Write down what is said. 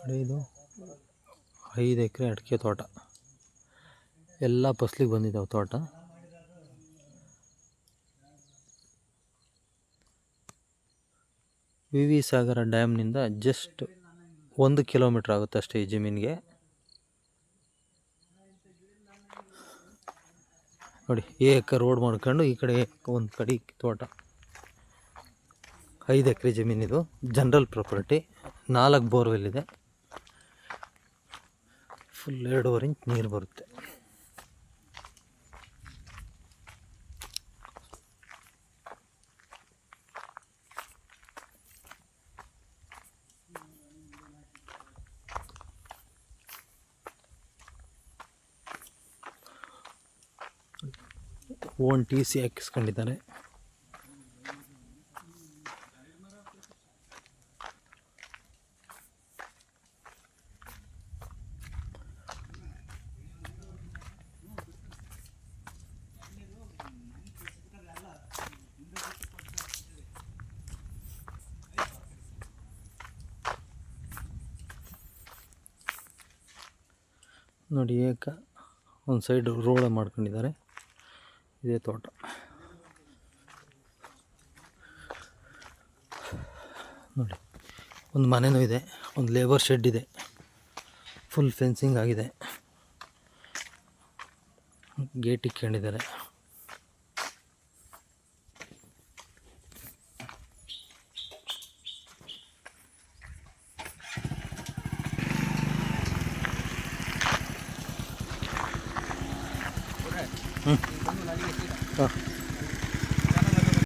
ನೋಡಿ ಇದು 5 ಎಕರೆ ಅಡಿಕೆ ತೋಟ, ಎಲ್ಲ ಫಸಲಿಗೆ ಬಂದಿದ್ದಾವೆ ತೋಟ. ವಿ ವಿ ಸಾಗರ ಡ್ಯಾಮ್ನಿಂದ ಜಸ್ಟ್ 1 ಕಿಲೋಮೀಟ್ರ್ ಆಗುತ್ತೆ ಅಷ್ಟೇ ಈ ಜಮೀನಿಗೆ. ನೋಡಿ ಏಕ ರೋಡ್ ಮಾಡ್ಕೊಂಡು ಈ ಕಡೆ ಒಂದು ಕಡೆ ತೋಟ. 5 ಎಕರೆ ಜಮೀನಿದು, ಜನರಲ್ ಪ್ರಾಪರ್ಟಿ. 4 ಬೋರ್ವೆಲ್ ಇದೆ. ಫುಲ್ 2.5 ಇಂಚ್ ನೀರು ಬರುತ್ತೆ. Own TC ಹಾಕಿಸ್ಕೊಂಡಿದ್ದಾರೆ. ನೋಡಿ ಏಕ ಒಂದು ಸೈಡ್ ರೋಡ್ ಮಾಡ್ಕೊಂಡಿದ್ದಾರೆ. ಇದೇ ತೋಟ. ನೋಡಿ ಒಂದು ಮನೆಯೂ ಇದೆ, ಒಂದು ಲೇಬರ್ ಶೆಡ್ ಇದೆ, ಫುಲ್ ಫೆನ್ಸಿಂಗ್ ಆಗಿದೆ, ಗೇಟ್ ಇಕ್ಕೊಂಡಿದ್ದಾರೆ. ಹಾಂ